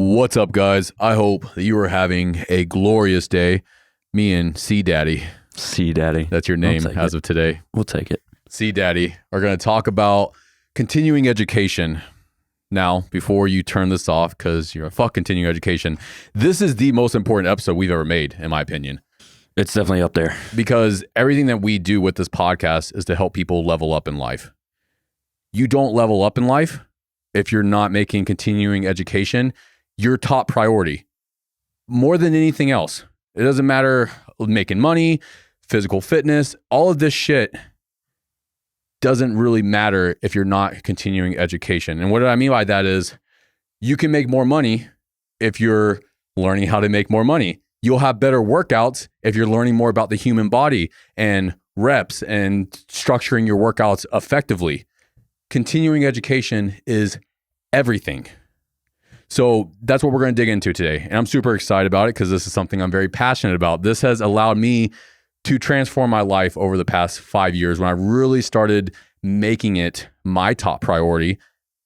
What's up, guys? I hope that you are having a glorious day. Me and C Daddy. C Daddy. That's your name as of today. We'll take it. C Daddy are going to talk about continuing education. Now, before you turn this off, because you're a fuck continuing education, this is the most important episode we've ever made, in my opinion. It's definitely up there. Because everything that we do with this podcast is to help people level up in life. You don't level up in life if you're not making continuing education your top priority. More than anything else. It doesn't matter making money, physical fitness, all of this shit doesn't really matter if you're not continuing education. And what I mean by that is you can make more money if you're learning how to make more money. You'll have better workouts if you're learning more about the human body and reps and structuring your workouts effectively. Continuing education is everything. So that's what we're going to dig into today. And I'm super excited about it because this is something I'm very passionate about. This has allowed me to transform my life over the past 5 years. When I really started making it my top priority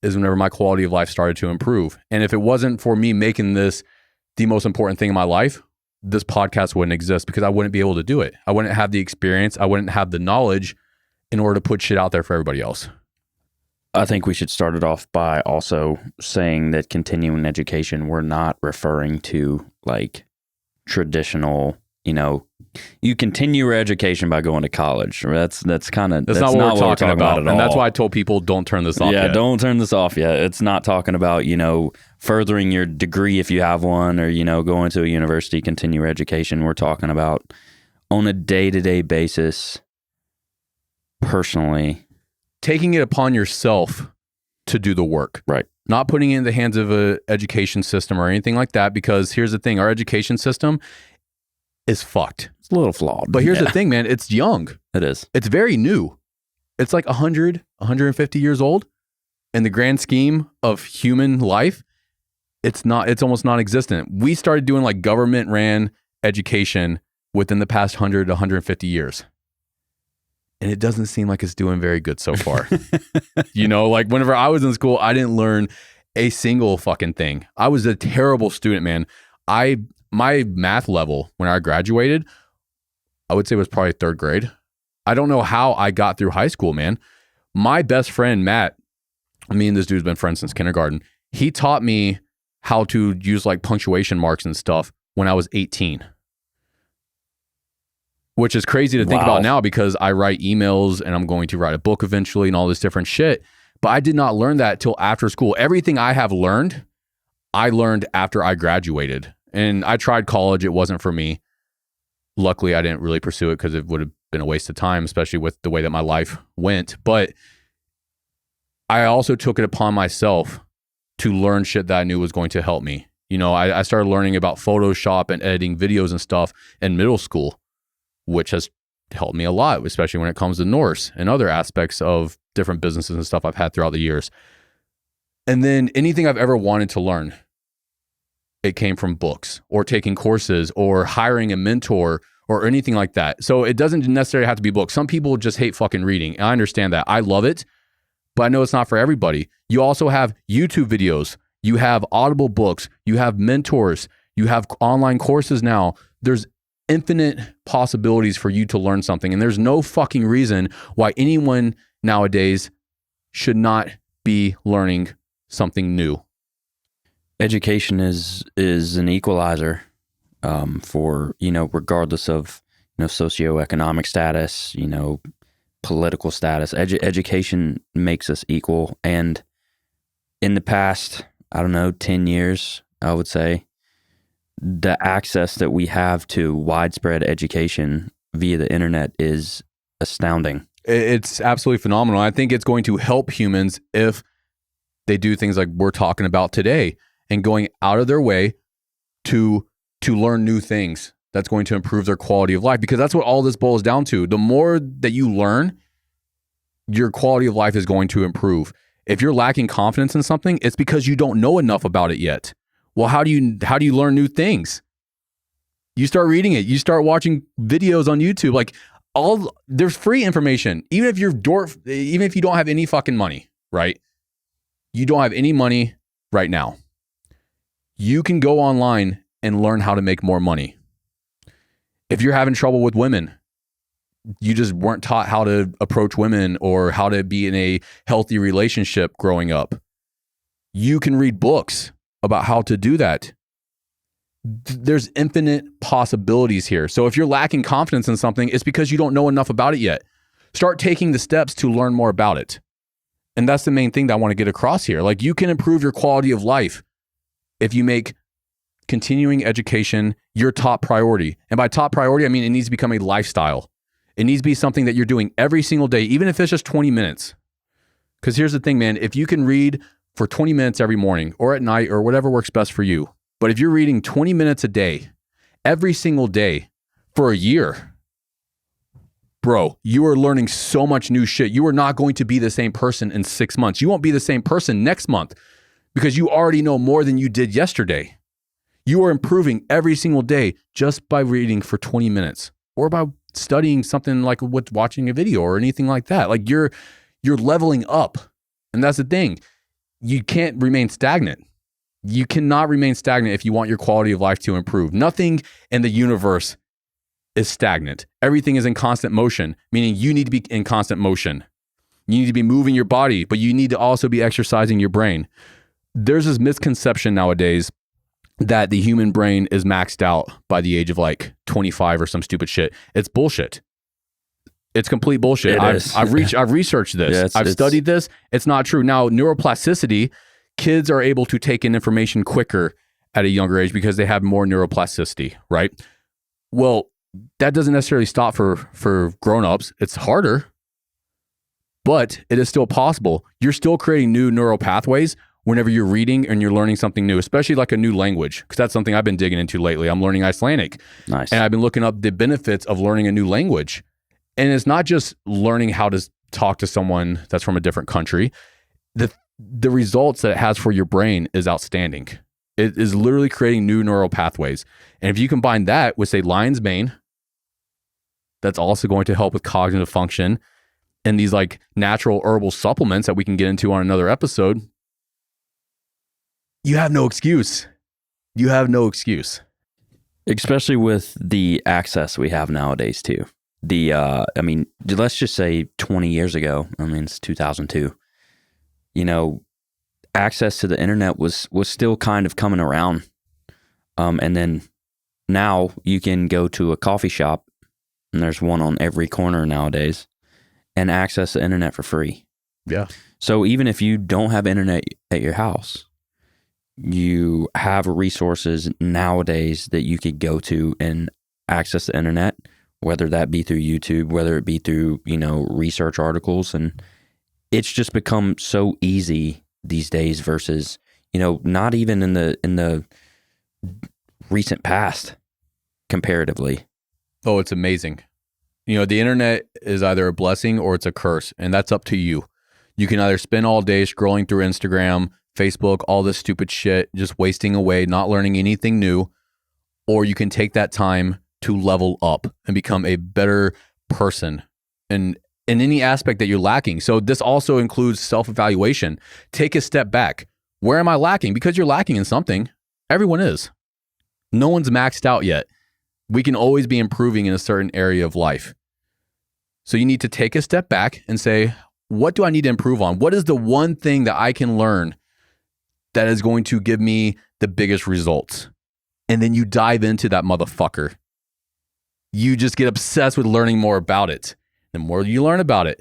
is whenever my quality of life started to improve. And if it wasn't for me making this the most important thing in my life, this podcast wouldn't exist because I wouldn't be able to do it. I wouldn't have the experience. I wouldn't have the knowledge in order to put shit out there for everybody else. I think we should start it off by also saying that continuing education, we're not referring to like traditional, you continue your education by going to college. That's not what we're talking about at all. And that's why I told people don't turn this off yet. Yeah, don't turn this off yet. It's not talking about, furthering your degree if you have one or, going to a university, continue your education. We're talking about on a day-to-day basis, personally, taking it upon yourself to do the work. Right. Not putting it in the hands of an education system or anything like that, because here's the thing, our education system is fucked. It's a little flawed. But here's the thing, man, it's young. It is. It's very new. It's like 100, 150 years old. In the grand scheme of human life, it's almost non-existent. We started doing like government ran education within the past 100 to 150 years. And it doesn't seem like it's doing very good so far. Like whenever I was in school, I didn't learn a single fucking thing. I was a terrible student, man. My math level when I graduated, I would say was probably third grade. I don't know how I got through high school, man. My best friend, Matt, me and this dude's been friends since kindergarten. He taught me how to use like punctuation marks and stuff when I was 18. Which is crazy to think about now because I write emails and I'm going to write a book eventually and all this different shit. But I did not learn that till after school. Everything I have learned, I learned after I graduated. And I tried college. It wasn't for me. Luckily, I didn't really pursue it because it would have been a waste of time, especially with the way that my life went. But I also took it upon myself to learn shit that I knew was going to help me. I started learning about Photoshop and editing videos and stuff in middle school, which has helped me a lot, especially when it comes to Norse and other aspects of different businesses and stuff I've had throughout the years. And then anything I've ever wanted to learn, it came from books or taking courses or hiring a mentor or anything like that. So it doesn't necessarily have to be books. Some people just hate fucking reading. And I understand that. I love it, but I know it's not for everybody. You also have YouTube videos. You have Audible books. You have mentors. You have online courses now. There's infinite possibilities for you to learn something. And there's no fucking reason why anyone nowadays should not be learning something new. Education is an equalizer for, regardless of, socioeconomic status, political status. Education makes us equal. And in the past, 10 years, I would say, the access that we have to widespread education via the internet is astounding. It's absolutely phenomenal. I think it's going to help humans if they do things like we're talking about today and going out of their way to learn new things that's going to improve their quality of life, because that's what all this boils down to. The more that you learn, your quality of life is going to improve. If you're lacking confidence in something, it's because you don't know enough about it yet. Well, how do you learn new things? You start reading it. You start watching videos on YouTube. Like there's free information. Even if you don't have any fucking money, right? You don't have any money right now. You can go online and learn how to make more money. If you're having trouble with women, you just weren't taught how to approach women or how to be in a healthy relationship growing up, you can read books about how to do that. There's infinite possibilities here. So if you're lacking confidence in something, it's because you don't know enough about it yet. Start taking the steps to learn more about it. And that's the main thing that I want to get across here. Like, you can improve your quality of life if you make continuing education your top priority. And by top priority, I mean it needs to become a lifestyle. It needs to be something that you're doing every single day, even if it's just 20 minutes. Because here's the thing, man. If you can read for 20 minutes every morning or at night or whatever works best for you, but if you're reading 20 minutes a day, every single day for a year, bro, you are learning so much new shit. You are not going to be the same person in 6 months. You won't be the same person next month because you already know more than you did yesterday. You are improving every single day just by reading for 20 minutes or by studying something like with watching a video or anything like that. Like, you're leveling up. And that's the thing. You can't remain stagnant. You cannot remain stagnant if you want your quality of life to improve. Nothing in the universe is stagnant. Everything is in constant motion, meaning you need to be in constant motion. You need to be moving your body, but you need to also be exercising your brain. There's this misconception nowadays that the human brain is maxed out by the age of like 25 or some stupid shit. It's bullshit. It's complete bullshit. I've researched this. Yeah, I've studied this. It's not true. Now, neuroplasticity, kids are able to take in information quicker at a younger age because they have more neuroplasticity, right? Well, that doesn't necessarily stop for grown-ups. It's harder, but it is still possible. You're still creating new neural pathways whenever you're reading and you're learning something new, especially like a new language, because that's something I've been digging into lately. I'm learning Icelandic. Nice. And I've been looking up the benefits of learning a new language. And it's not just learning how to talk to someone that's from a different country. The results that it has for your brain is outstanding. It is literally creating new neural pathways. And if you combine that with, say, lion's mane, that's also going to help with cognitive function, and these like natural herbal supplements that we can get into on another episode, you have no excuse. You have no excuse. Especially with the access we have nowadays too. I mean, let's just say 20 years ago, I mean, it's 2002, access to the internet was still kind of coming around. And then now you can go to a coffee shop, and there's one on every corner nowadays, and access the internet for free. Yeah. So even if you don't have internet at your house, you have resources nowadays that you could go to and access the internet, whether that be through YouTube, whether it be through, research articles. And it's just become so easy these days versus, not even in the recent past comparatively. Oh, it's amazing. The internet is either a blessing or it's a curse, and that's up to you. You can either spend all day scrolling through Instagram, Facebook, all this stupid shit, just wasting away, not learning anything new, or you can take that time to level up and become a better person in any aspect that you're lacking. So this also includes self-evaluation. Take a step back. Where am I lacking? Because you're lacking in something. Everyone is. No one's maxed out yet. We can always be improving in a certain area of life. So you need to take a step back and say, what do I need to improve on? What is the one thing that I can learn that is going to give me the biggest results? And then you dive into that motherfucker. You just get obsessed with learning more about it. The more you learn about it,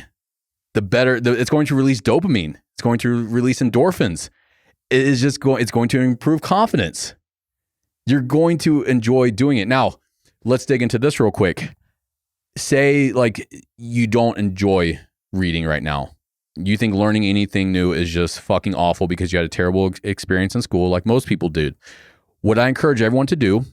the better. It's going to release dopamine. It's going to release endorphins. It's going to improve confidence. You're going to enjoy doing it. Now, let's dig into this real quick. Say like you don't enjoy reading right now. You think learning anything new is just fucking awful because you had a terrible experience in school like most people did. What I encourage everyone to do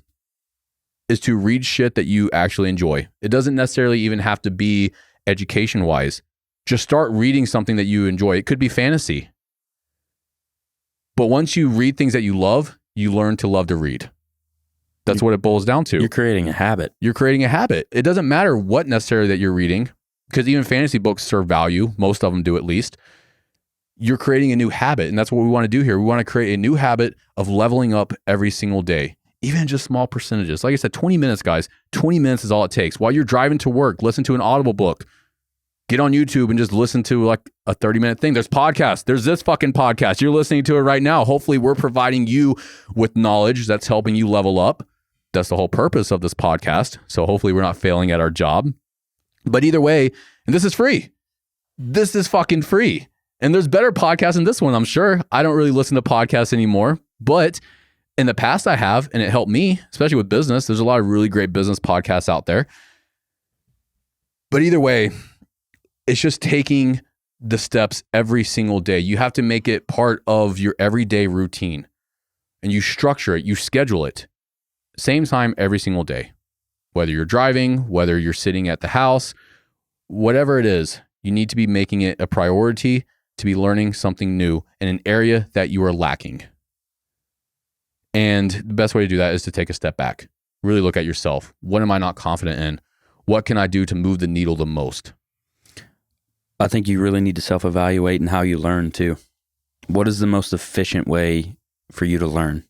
is to read shit that you actually enjoy. It doesn't necessarily even have to be education-wise. Just start reading something that you enjoy. It could be fantasy. But once you read things that you love, you learn to love to read. That's what it boils down to. You're creating a habit. You're creating a habit. It doesn't matter what necessarily that you're reading, because even fantasy books serve value. Most of them do, at least. you're creating a new habit. And that's what we want to do here. We want to create a new habit of leveling up every single day, even just small percentages. Like I said, 20 minutes, guys. 20 minutes is all it takes. While you're driving to work, listen to an Audible book. Get on YouTube and just listen to like a 30-minute thing. There's podcasts. There's this fucking podcast. You're listening to it right now. Hopefully we're providing you with knowledge that's helping you level up. That's the whole purpose of this podcast. So hopefully we're not failing at our job. But either way, and this is free. This is fucking free. And there's better podcasts than this one, I'm sure. I don't really listen to podcasts anymore, but in the past I have, and it helped me, especially with business. There's a lot of really great business podcasts out there. But either way, it's just taking the steps every single day. You have to make it part of your everyday routine, and you structure it, you schedule it. Same time every single day. Whether you're driving, whether you're sitting at the house, whatever it is, you need to be making it a priority to be learning something new in an area that you are lacking. And the best way to do that is to take a step back. Really look at yourself. What am I not confident in? What can I do to move the needle the most? I think you really need to self-evaluate in how you learn too. What is the most efficient way for you to learn?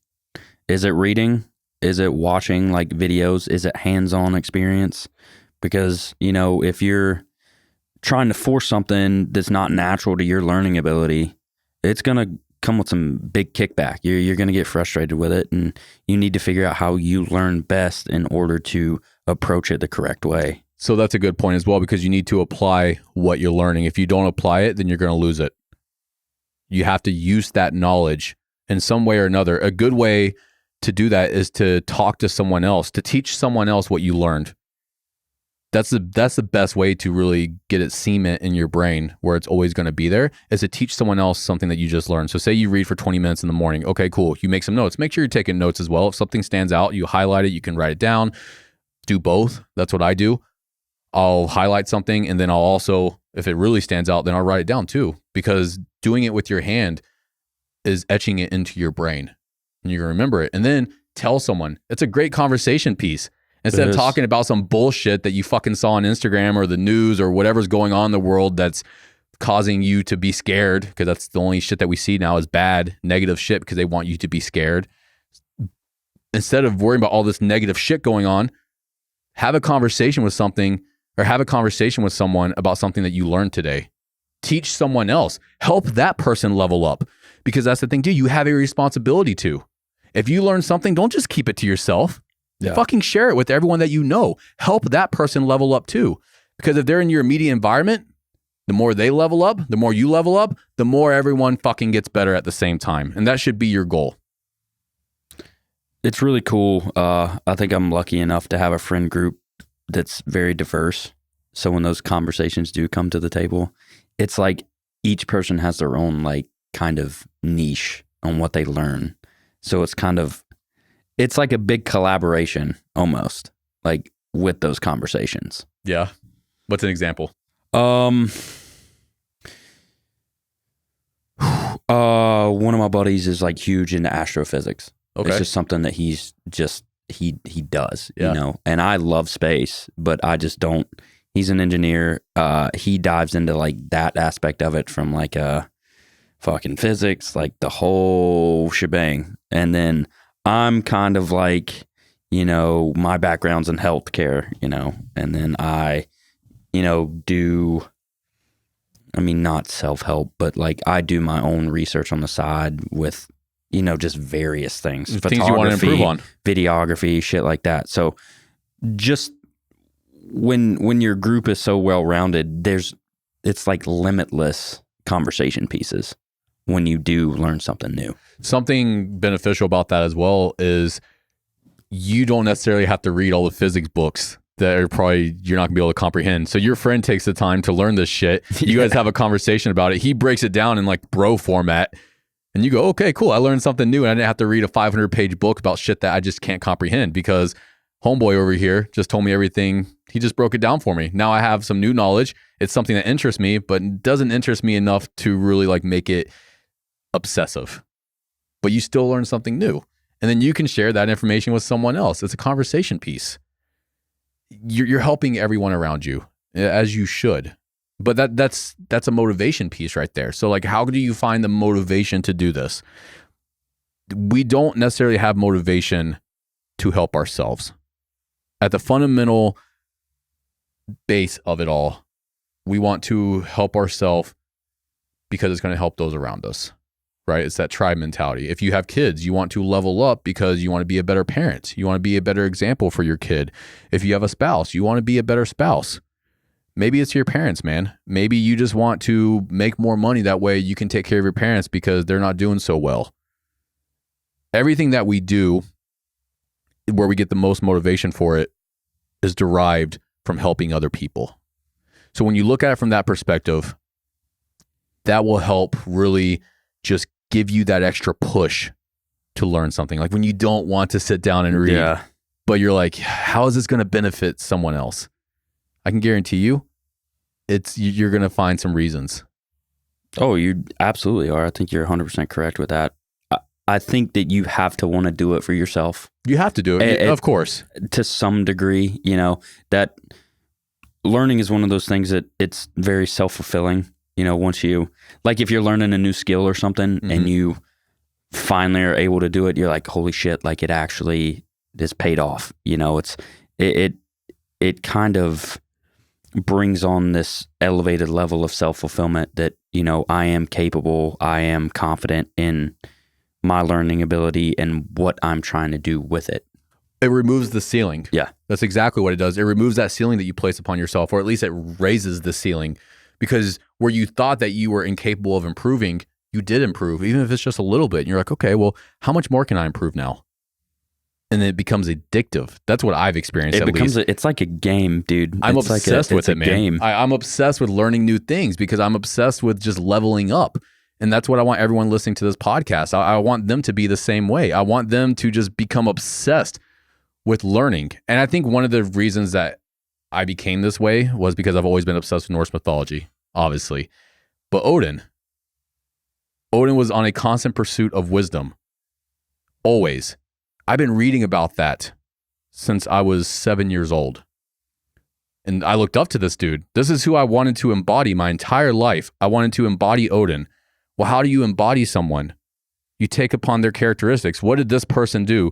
Is it reading? Is it watching like videos? Is it hands-on experience? Because, you know, if you're trying to force something that's not natural to your learning ability, it's going to come with some big kickback. You're going to get frustrated with it, and you need to figure out how you learn best in order to approach it the correct way. So that's a good point as well, because you need to apply what you're learning. If you don't apply it, then you're going to lose it. You have to use that knowledge in some way or another. A good way to do that is to talk to someone else, to teach someone else what you learned. That's the best way to really get it cement in your brain where it's always going to be there, is to teach someone else something that you just learned. So say you read for 20 minutes in the morning. Okay, cool. You make some notes. Make sure you're taking notes as well. If something stands out, you highlight it. You can write it down. Do both. That's what I do. I'll highlight something, and then I'll also, if it really stands out, then I'll write it down too, because doing it with your hand is etching it into your brain, and you're going to remember it. And then tell someone. It's a great conversation piece. Instead of talking about some bullshit that you fucking saw on Instagram or the news or whatever's going on in the world that's causing you to be scared, because that's the only shit that we see now is bad, negative shit, because they want you to be scared. Instead of worrying about all this negative shit going on, have a conversation with someone about something that you learned today. Teach someone else. Help that person level up, because that's the thing, dude. You have a responsibility to. If you learn something, don't just keep it to yourself. Yeah. Fucking share it with everyone that you know. Help that person level up too. Because if they're in your immediate environment, the more they level up, the more you level up, the more everyone fucking gets better at the same time. And that should be your goal. It's really cool. I think I'm lucky enough to have a friend group that's very diverse. So when those conversations do come to the table, it's like each person has their own like kind of niche on what they learn. So it's like a big collaboration almost, like with those conversations. Yeah. What's an example? One of my buddies is like huge into astrophysics. Okay. It's just something that he does, you know, and I love space, but I just don't. He's an engineer. He dives into like that aspect of it from like fucking physics, like the whole shebang. And then I'm kind of like, you know, my background's in healthcare, you know, and then I, you know, do, I mean, not self-help, but like I do my own research on the side with, you know, just various things. Things you want to improve on. Videography, shit like that. So just when your group is so well-rounded, it's like limitless conversation pieces when you do learn something new. Something beneficial about that as well is you don't necessarily have to read all the physics books that are probably you're not gonna be able to comprehend. So your friend takes the time to learn this shit. You guys have a conversation about it. He breaks it down in like bro format, and you go, okay, cool. I learned something new, and I didn't have to read a 500-page book about shit that I just can't comprehend, because homeboy over here just told me everything. He just broke it down for me. Now I have some new knowledge. It's something that interests me, but doesn't interest me enough to really like make it obsessive. But you still learn something new. And then you can share that information with someone else. It's a conversation piece. You're helping everyone around you, as you should. But that's a motivation piece right there. So like, how do you find the motivation to do this? We don't necessarily have motivation to help ourselves. At the fundamental base of it all, we want to help ourselves because it's going to help those around us, right? It's that tribe mentality. If you have kids, you want to level up because you want to be a better parent. You want to be a better example for your kid. If you have a spouse, you want to be a better spouse. Maybe it's your parents, man. Maybe you just want to make more money. That way you can take care of your parents because they're not doing so well. Everything that we do, where we get the most motivation for it, is derived from helping other people. So when you look at it from that perspective, that will help really just give you that extra push to learn something. Like when you don't want to sit down and read, but you're like, how is this going to benefit someone else? I can guarantee you, you're going to find some reasons. Oh, you absolutely are. I think you're 100% correct with that. I think that you have to want to do it for yourself. You have to do it, of course. To some degree, that learning is one of those things that it's very self-fulfilling. Once you, like if you're learning a new skill or something and you finally are able to do it, you're like, holy shit, like it actually is paid off. It kind of brings on this elevated level of self-fulfillment that, I am capable, I am confident in my learning ability and what I'm trying to do with it. It removes the ceiling. Yeah. That's exactly what it does. It removes that ceiling that you place upon yourself, or at least it raises the ceiling, because where you thought that you were incapable of improving, you did improve, even if it's just a little bit. And you're like, okay, well, how much more can I improve now? And then it becomes addictive. That's what I've experienced. It's like a game, dude. I'm obsessed with it, man. Game. I'm obsessed with learning new things because I'm obsessed with just leveling up. And that's what I want everyone listening to this podcast. I want them to be the same way. I want them to just become obsessed with learning. And I think one of the reasons that I became this way was because I've always been obsessed with Norse mythology, obviously. But Odin was on a constant pursuit of wisdom. Always. I've been reading about that since I was 7 years old. And I looked up to this dude. This is who I wanted to embody my entire life. I wanted to embody Odin. Well, how do you embody someone? You take upon their characteristics. What did this person do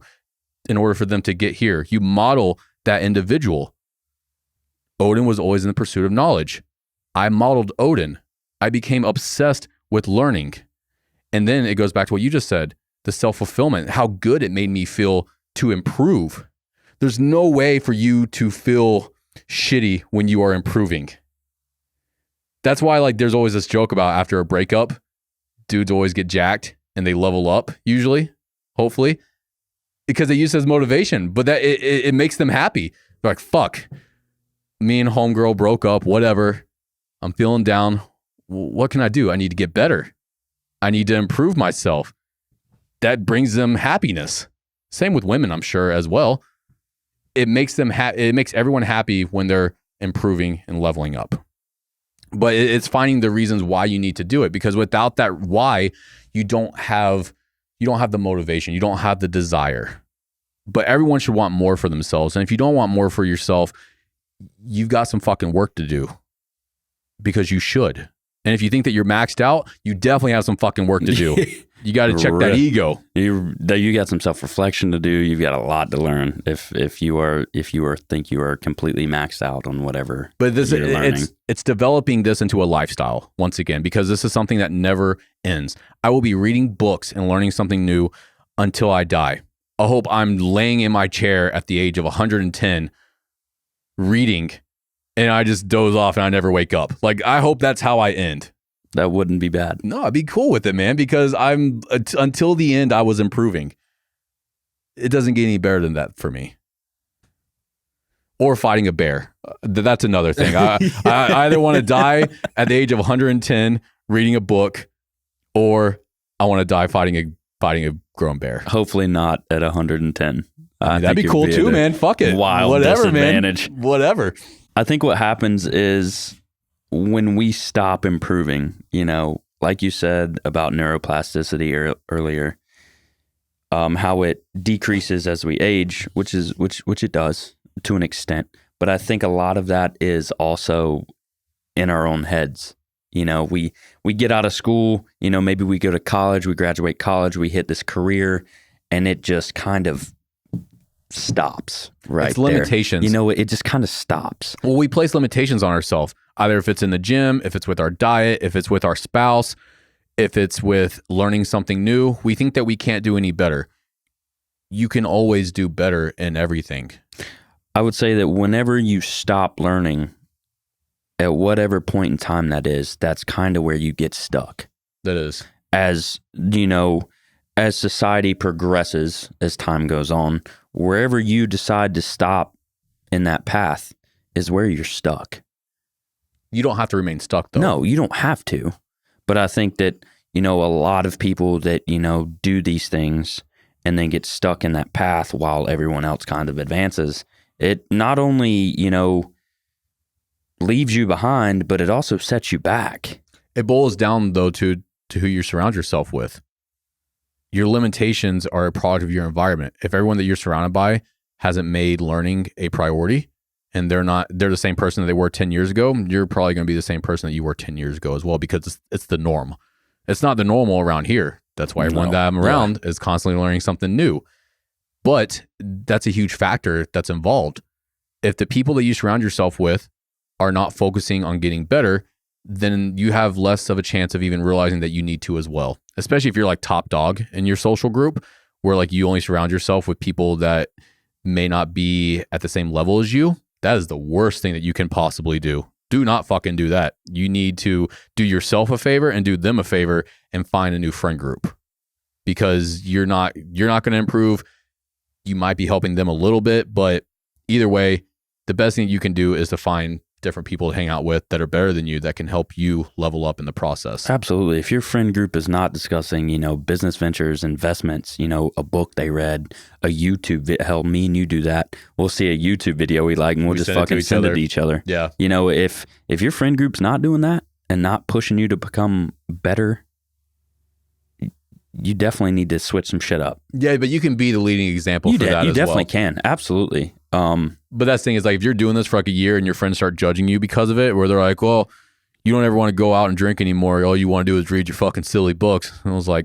in order for them to get here? You model that individual. Odin was always in the pursuit of knowledge. I modeled Odin. I became obsessed with learning. And then it goes back to what you just said, the self-fulfillment, how good it made me feel to improve. There's no way for you to feel shitty when you are improving. That's why, like, there's always this joke about after a breakup, dudes always get jacked and they level up, usually, hopefully, because they use it as motivation. But that it makes them happy. They're like, fuck, me and homegirl broke up, whatever. I'm feeling down. What can I do? I need to get better. I need to improve myself. That brings them happiness. Same with women, I'm sure, as well. It makes them it makes everyone happy when they're improving and leveling up. But it's finding the reasons why you need to do it, because without that why, you don't have the motivation, you don't have the desire. But everyone should want more for themselves. And if you don't want more for yourself, you've got some fucking work to do, because you should. And if you think that you're maxed out, you definitely have some fucking work to do. You got to check that ego. You got some self-reflection to do. You've got a lot to learn if you think you are completely maxed out on whatever. But it's developing this into a lifestyle once again, because this is something that never ends. I will be reading books and learning something new until I die. I hope I'm laying in my chair at the age of 110 reading, and I just doze off and I never wake up. Like, I hope that's how I end. That wouldn't be bad. No, I'd be cool with it, man, because until the end, I was improving. It doesn't get any better than that for me. Or fighting a bear. That's another thing. I either want to die at the age of 110 reading a book, or I want to die fighting a grown bear. Hopefully not at 110. That'd be cool too, man. Fuck it. Wild whatever, disadvantage. Man. Whatever. I think what happens is when we stop improving, like you said about neuroplasticity earlier, how it decreases as we age, which it does to an extent. But I think a lot of that is also in our own heads. You know, we get out of school, you know, maybe we go to college, we graduate college, we hit this career, and it just kind of stops right It's limitations. there. You know, it just kind of stops. Well, we place limitations on ourselves, either if it's in the gym, if it's with our diet, if it's with our spouse, if it's with learning something new. We think that we can't do any better. You can always do better in everything. I would say that whenever you stop learning, at whatever point in time that is, that's kind of where you get stuck. That is. As, you know, as society progresses, as time goes on, wherever you decide to stop in that path is where you're stuck. You don't have to remain stuck, though. No, you don't have to. But I think that, you know, a lot of people that, you know, do these things and then get stuck in that path while everyone else kind of advances, it not only, you know, leaves you behind, but it also sets you back. It boils down, though, to who you surround yourself with. Your limitations are a product of your environment. If everyone that you're surrounded by hasn't made learning a priority and they're the same person that they were 10 years ago, you're probably going to be the same person that you were 10 years ago as well, because it's the norm. It's not the normal around here. That's why everyone that I'm around is constantly learning something new. But that's a huge factor that's involved. If the people that you surround yourself with are not focusing on getting better, then you have less of a chance of even realizing that you need to as well. Especially if you're like top dog in your social group, where like you only surround yourself with people that may not be at the same level as you. That is the worst thing that you can possibly do. Do not fucking do that. You need to do yourself a favor and do them a favor and find a new friend group, because you're not going to improve. You might be helping them a little bit, but either way, the best thing you can do is to find different people to hang out with that are better than you, that can help you level up in the process. Absolutely. If your friend group is not discussing, you know, business ventures, investments, you know, a book they read, a YouTube hell, me and you do that. We'll see a YouTube video we like and we'll just fucking send it to each other. Yeah. You know, if your friend group's not doing that and not pushing you to become better, you definitely need to switch some shit up. Yeah, but you can be the leading example for that as well. You definitely can. Absolutely. But that's the thing is, like, if you're doing this for like a year and your friends start judging you because of it, where they're like, well, you don't ever want to go out and drink anymore. All you want to do is read your fucking silly books. And I was like,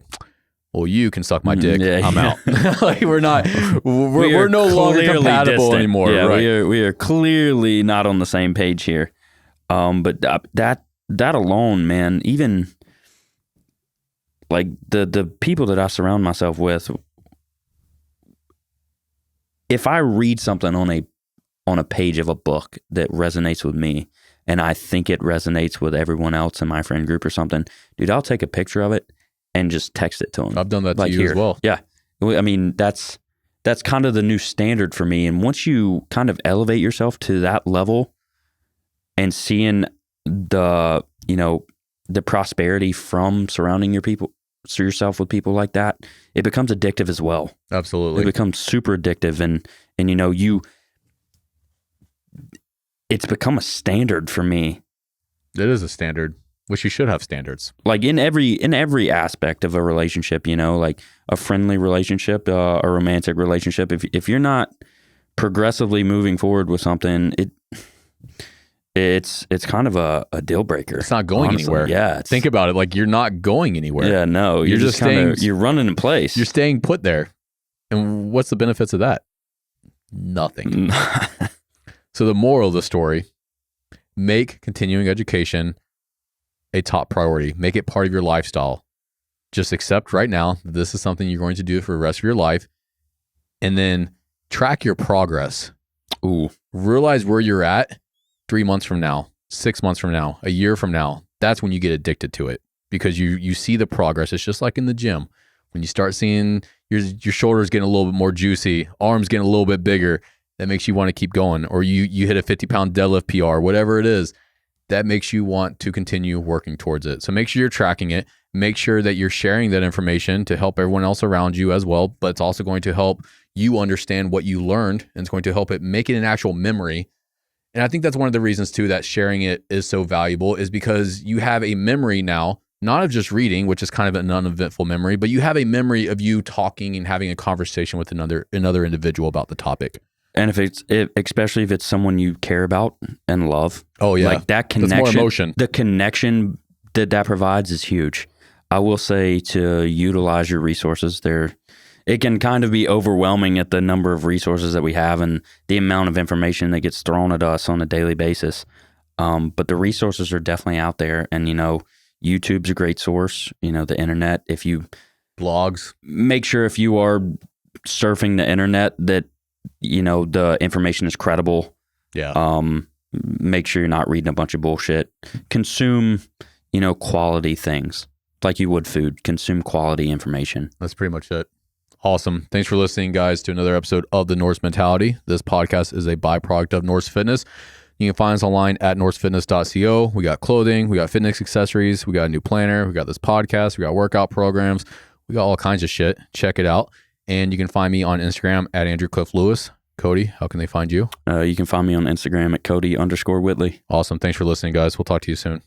well, you can suck my dick. Yeah, I'm out. Like, we're no longer compatible anymore. Yeah, right. we are clearly not on the same page here. But that alone, man, even like the people that I surround myself with, if I read something on a page of a book that resonates with me and I think it resonates with everyone else in my friend group or something, dude, I'll take a picture of it and just text it to them. I've done that to you as well. Yeah. I mean, that's kind of the new standard for me. And once you kind of elevate yourself to that level and seeing the, you know, the prosperity from surrounding yourself with people like that, it becomes addictive as well. Absolutely. It becomes super addictive, and you know, it's become a standard for me. It is a standard, which you should have standards. Like in every aspect of a relationship, you know, like a friendly relationship, a romantic relationship, if you're not progressively moving forward with something, it's kind of a deal breaker. It's not going anywhere. Yeah. Think about it. Like, you're not going anywhere. Yeah, no. You're just staying, you're running in place. You're staying put there. And what's the benefits of that? Nothing. So the moral of the story, make continuing education a top priority. Make it part of your lifestyle. Just accept right now that this is something you're going to do for the rest of your life. And then track your progress. Ooh. Realize where you're at 3 months from now, 6 months from now, a year from now. That's when you get addicted to it, because you see the progress. It's just like in the gym. When you start seeing your shoulders getting a little bit more juicy, arms getting a little bit bigger, that makes you want to keep going. Or you hit a 50-pound deadlift PR, whatever it is, that makes you want to continue working towards it. So make sure you're tracking it. Make sure that you're sharing that information to help everyone else around you as well. But it's also going to help you understand what you learned, and it's going to help it make it an actual memory. And I think that's one of the reasons too that sharing it is so valuable, is because you have a memory now, not of just reading, which is kind of an uneventful memory, but you have a memory of you talking and having a conversation with another individual about the topic. And especially if it's someone you care about and love. Oh yeah, like that connection. That's more emotion. The connection that provides is huge. I will say to utilize your resources. It can kind of be overwhelming at the number of resources that we have and the amount of information that gets thrown at us on a daily basis. But the resources are definitely out there, and YouTube's a great source. The internet. If you blogs, make sure if you are surfing the internet that the information is credible. Yeah. Make sure you're not reading a bunch of bullshit. Consume, quality things like you would food. Consume quality information. That's pretty much it. Awesome. Thanks for listening, guys, to another episode of the Norse Mentality. This podcast is a byproduct of Norse Fitness. You can find us online at norsefitness.co. We got clothing, we got fitness accessories, we got a new planner, we got this podcast, we got workout programs, we got all kinds of shit. Check it out. And you can find me on Instagram at Andrew Cliff Lewis. Coty, how can they find you? You can find me on Instagram at Coty_Whitley. Awesome. Thanks for listening, guys. We'll talk to you soon.